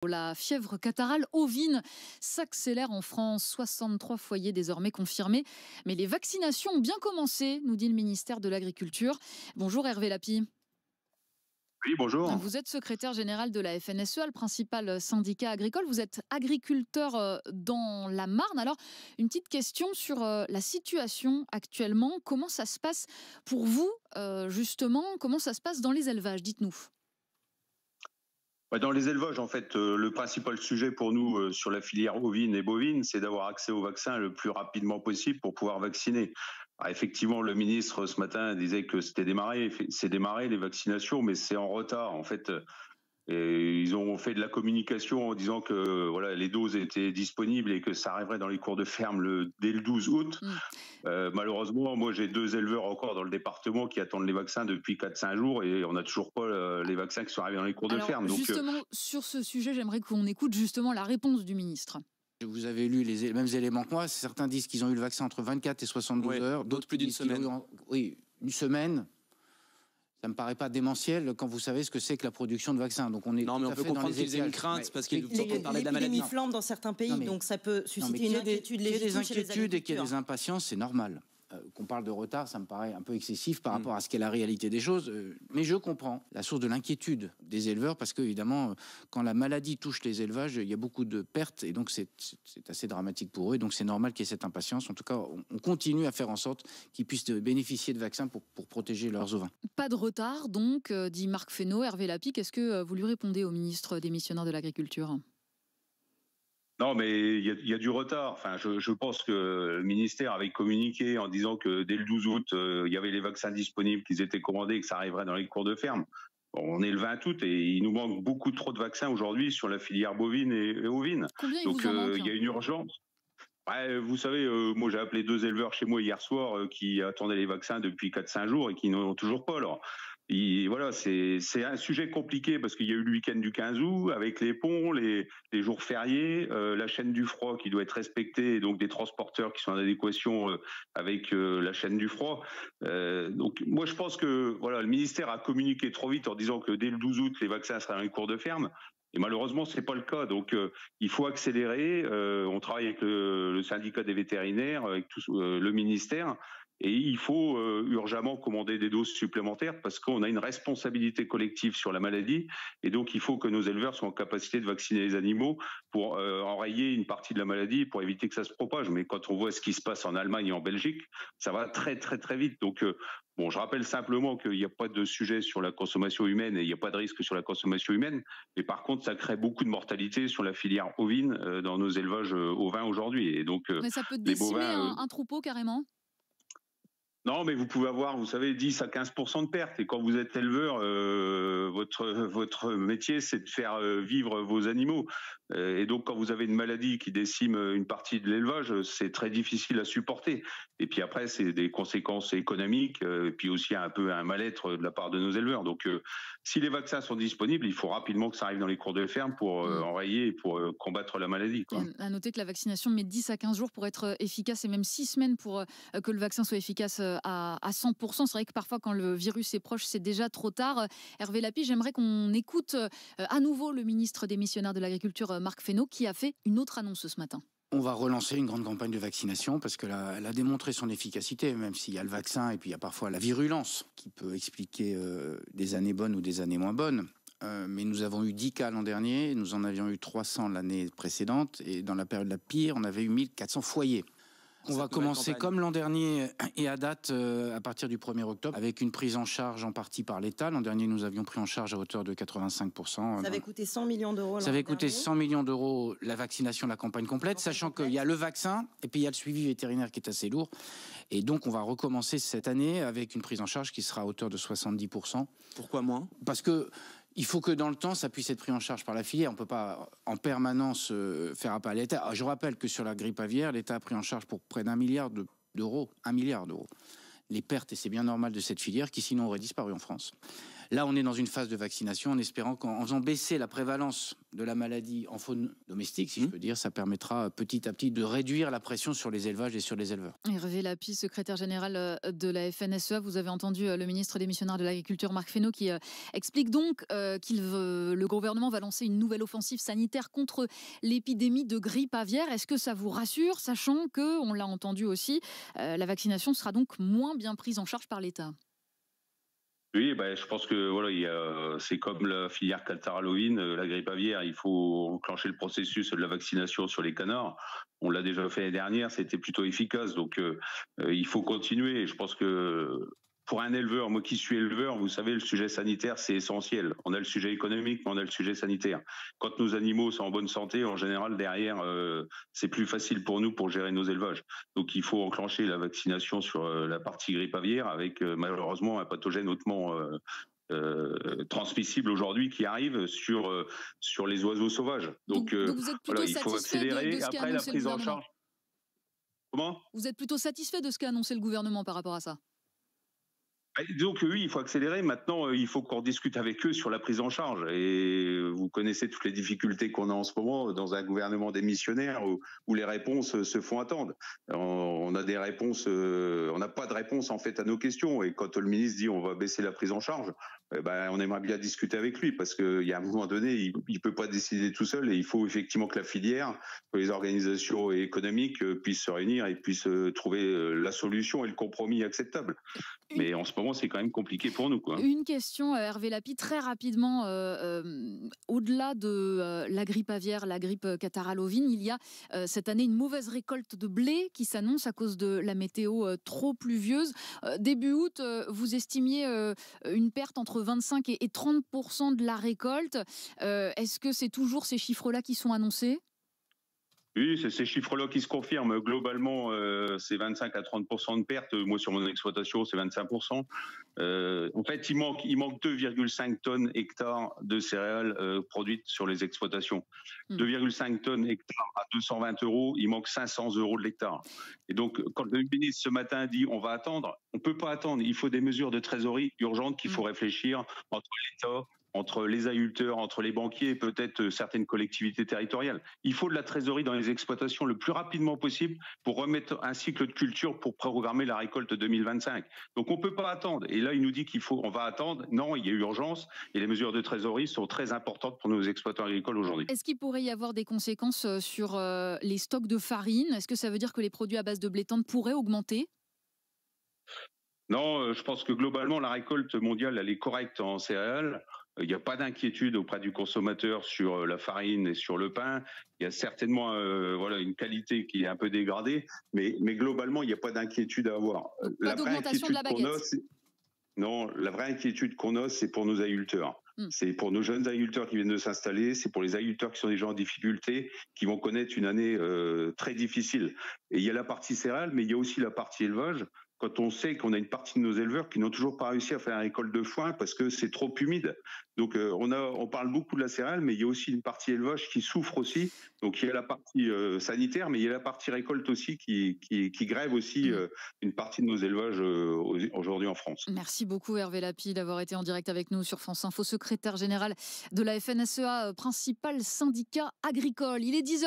La fièvre catarrhale ovine s'accélère en France. 63 foyers désormais confirmés. Mais les vaccinations ont bien commencé, nous dit le ministère de l'Agriculture. Bonjour Hervé Lapi. Oui, bonjour. Vous êtes secrétaire général de la FNSEA, le principal syndicat agricole. Vous êtes agriculteur dans la Marne. Alors, une petite question sur la situation actuellement. Comment ça se passe pour vous, justement? Comment ça se passe dans les élevages? Dites-nous. Dans les élevages, en fait, le principal sujet pour nous sur la filière ovine et bovine, c'est d'avoir accès au vaccin le plus rapidement possible pour pouvoir vacciner. Alors, effectivement, le ministre ce matin disait que c'est démarré les vaccinations, mais c'est en retard. En fait, et ils ont fait de la communication en disant que voilà, les doses étaient disponibles et que ça arriverait dans les cours de ferme dès le 12 août. Malheureusement, moi j'ai 2 éleveurs encore dans le département qui attendent les vaccins depuis 4-5 jours et on n'a toujours pas les vaccins qui sont arrivés dans les cours de ferme. Donc, justement, sur ce sujet, j'aimerais qu'on écoute justement la réponse du ministre. Vous avez lu les mêmes éléments que moi. Certains disent qu'ils ont eu le vaccin entre 24 et 72 heures. D'autres plus d'une semaine. Oui, une semaine. Ça me paraît pas démentiel quand vous savez ce que c'est que la production de vaccins. Donc on est non, mais on peut comprendre qu'ils aient une crainte parce qu'ils parlaient de la maladie. L'épidémie flambe dans certains pays, donc ça peut susciter une inquiétude légitime. Qu'il y ait des inquiétudes et qu'il y ait des impatiences, c'est normal. Qu'on parle de retard, ça me paraît un peu excessif par rapport à ce qu'est la réalité des choses. Mais je comprends la source de l'inquiétude des éleveurs parce que, évidemment, quand la maladie touche les élevages, il y a beaucoup de pertes et donc c'est assez dramatique pour eux. Et donc c'est normal qu'il y ait cette impatience. En tout cas, on continue à faire en sorte qu'ils puissent bénéficier de vaccins pour protéger leurs ovins. Pas de retard, donc, dit Marc Fesneau. Hervé Lapi, qu'est-ce que vous lui répondez au ministre démissionnaire de l'Agriculture ? Non, mais il y a du retard. Enfin, je pense que le ministère avait communiqué en disant que dès le 12 août, il y avait les vaccins disponibles, qu'ils étaient commandés et que ça arriverait dans les cours de ferme. Bon, on est le 20 août et il nous manque beaucoup trop de vaccins aujourd'hui sur la filière bovine et ovine. Combien donc, il vous en manque ? Il y a une urgence. Vous savez, moi j'ai appelé 2 éleveurs chez moi hier soir qui attendaient les vaccins depuis 4-5 jours et qui n'en ont toujours pas. Alors, voilà, c'est un sujet compliqué parce qu'il y a eu le week-end du 15 août avec les ponts, les jours fériés, la chaîne du froid qui doit être respectée et donc des transporteurs qui sont en adéquation avec la chaîne du froid. Donc moi je pense que voilà, le ministère a communiqué trop vite en disant que dès le 12 août les vaccins seraient dans les cours de ferme. Et malheureusement, c'est pas le cas. Donc, il faut accélérer. On travaille avec le syndicat des vétérinaires, avec le ministère, et il faut urgemment commander des doses supplémentaires parce qu'on a une responsabilité collective sur la maladie. Et donc, il faut que nos éleveurs soient en capacité de vacciner les animaux pour enrayer une partie de la maladie, pour éviter que ça se propage. Mais quand on voit ce qui se passe en Allemagne et en Belgique, ça va très, très, très vite. Donc, bon, je rappelle simplement qu'il n'y a pas de sujet sur la consommation humaine et il n'y a pas de risque sur la consommation humaine. Mais par contre, ça crée beaucoup de mortalité sur la filière ovine dans nos élevages ovins aujourd'hui. Et donc, mais ça peut décimer un troupeau carrément. Non, mais vous pouvez avoir, vous savez, 10 à 15% de pertes. Et quand vous êtes éleveur, votre métier, c'est de faire vivre vos animaux. Et donc, quand vous avez une maladie qui décime une partie de l'élevage, c'est très difficile à supporter. Et puis après, c'est des conséquences économiques, et puis aussi un peu un mal-être de la part de nos éleveurs. Donc, si les vaccins sont disponibles, il faut rapidement que ça arrive dans les cours de ferme pour enrayer et pour combattre la maladie, quoi. À noter que la vaccination met 10 à 15 jours pour être efficace et même 6 semaines pour que le vaccin soit efficace à 100%. C'est vrai que parfois, quand le virus est proche, c'est déjà trop tard. Hervé Lapi, j'aimerais qu'on écoute à nouveau le ministre démissionnaire de l'Agriculture, Marc Fesneau, qui a fait une autre annonce ce matin. On va relancer une grande campagne de vaccination parce qu'elle a démontré son efficacité, même s'il y a le vaccin et puis il y a parfois la virulence qui peut expliquer des années bonnes ou des années moins bonnes. Mais nous avons eu 10 cas l'an dernier, nous en avions eu 300 l'année précédente et dans la période la pire, on avait eu 1400 foyers. On va commencer comme l'an dernier et à date à partir du 1er octobre avec une prise en charge en partie par l'État. L'an dernier, nous avions pris en charge à hauteur de 85%. Ça avait coûté 100 millions d'euros. Ça avait coûté 100 millions d'euros la vaccination, la campagne complète, sachant qu'il y a le vaccin et puis il y a le suivi vétérinaire qui est assez lourd. Et donc, on va recommencer cette année avec une prise en charge qui sera à hauteur de 70%. Pourquoi moins ? Parce que il faut que dans le temps, ça puisse être pris en charge par la filière. On ne peut pas en permanence faire appel à l'État. Je rappelle que sur la grippe aviaire, l'État a pris en charge pour près d'1 milliard d'euros. 1 milliard d'euros. Les pertes, et c'est bien normal de cette filière, qui sinon aurait disparu en France. Là, on est dans une phase de vaccination en espérant qu'en faisant baisser la prévalence de la maladie en faune domestique, si je peux dire, ça permettra petit à petit de réduire la pression sur les élevages et sur les éleveurs. Hervé Lapie, secrétaire général de la FNSEA, vous avez entendu le ministre démissionnaire de l'Agriculture, Marc Fesneau, qui explique donc que le gouvernement va lancer une nouvelle offensive sanitaire contre l'épidémie de grippe aviaire. Est-ce que ça vous rassure, sachant que, on l'a entendu aussi, la vaccination sera donc moins bien prise en charge par l'État? Oui, je pense que voilà, c'est comme la filière catarrhalovine, la grippe aviaire, il faut enclencher le processus de la vaccination sur les canards. On l'a déjà fait l'année dernière, c'était plutôt efficace, donc il faut continuer. Et je pense que pour un éleveur, moi qui suis éleveur, vous savez, le sujet sanitaire, c'est essentiel. On a le sujet économique, mais on a le sujet sanitaire. Quand nos animaux sont en bonne santé, en général, derrière, c'est plus facile pour nous pour gérer nos élevages. Donc, il faut enclencher la vaccination sur la partie grippe aviaire avec, malheureusement, un pathogène hautement transmissible aujourd'hui qui arrive sur les oiseaux sauvages. Donc vous êtes plutôt il faut accélérer. de ce qu'a Après, la annoncé le prise en gouvernement. charge. Comment ? Vous êtes plutôt satisfait de ce qu'a annoncé le gouvernement par rapport à ça? Donc oui, il faut accélérer. Maintenant, il faut qu'on discute avec eux sur la prise en charge. Et vous connaissez toutes les difficultés qu'on a en ce moment dans un gouvernement démissionnaire où les réponses se font attendre. On a des réponses, on n'a pas de réponse en fait à nos questions. Et quand le ministre dit on va baisser la prise en charge, on aimerait bien discuter avec lui parce qu'il y a un moment donné, il peut pas décider tout seul et il faut effectivement que la filière, que les organisations économiques puissent se réunir et puissent trouver la solution et le compromis acceptable. Mais en ce moment, c'est quand même compliqué pour nous, quoi. Une question, Hervé Lapie, très rapidement. Au-delà de la grippe aviaire, la grippe catarrhalovine, il y a cette année une mauvaise récolte de blé qui s'annonce à cause de la météo trop pluvieuse. Début août, vous estimiez une perte entre 25 et 30% de la récolte. Est-ce que c'est toujours ces chiffres-là qui sont annoncés ? Oui, c'est ces chiffres-là qui se confirment. Globalement, c'est 25 à 30% de pertes. Moi, sur mon exploitation, c'est 25%. En fait, il manque 2,5 tonnes hectares de céréales produites sur les exploitations. 2,5 tonnes hectares à 220 €, il manque 500 € de l'hectare. Et donc, quand le ministre ce matin dit on va attendre, on ne peut pas attendre. Il faut des mesures de trésorerie urgentes qu'il faut réfléchir entre l'État, entre les agriculteurs, entre les banquiers et peut-être certaines collectivités territoriales. Il faut de la trésorerie dans les exploitations le plus rapidement possible pour remettre un cycle de culture pour programmer la récolte 2025. Donc on ne peut pas attendre. Et là, il nous dit on va attendre. Non, il y a urgence et les mesures de trésorerie sont très importantes pour nos exploitants agricoles aujourd'hui. Est-ce qu'il pourrait y avoir des conséquences sur les stocks de farine ? Est-ce que ça veut dire que les produits à base de blé tendre pourraient augmenter ? Non, je pense que globalement, la récolte mondiale, elle est correcte en céréales. Il n'y a pas d'inquiétude auprès du consommateur sur la farine et sur le pain. Il y a certainement une qualité qui est un peu dégradée, mais globalement, il n'y a pas d'inquiétude à avoir. Pas d'augmentation de la baguette. La vraie inquiétude qu'on a, c'est pour nos agriculteurs. C'est pour nos jeunes agriculteurs qui viennent de s'installer, c'est pour les agriculteurs qui sont déjà en difficulté, qui vont connaître une année très difficile. Et il y a la partie céréales, mais il y a aussi la partie élevage. Quand on sait qu'on a une partie de nos éleveurs qui n'ont toujours pas réussi à faire une récolte de foin parce que c'est trop humide. Donc on parle beaucoup de la céréale, mais il y a aussi une partie élevage qui souffre aussi. Donc il y a la partie sanitaire, mais il y a la partie récolte aussi qui grève aussi une partie de nos élevages aujourd'hui en France. Merci beaucoup Hervé Lapie d'avoir été en direct avec nous sur France Info, secrétaire général de la FNSEA, principal syndicat agricole. Il est 10h.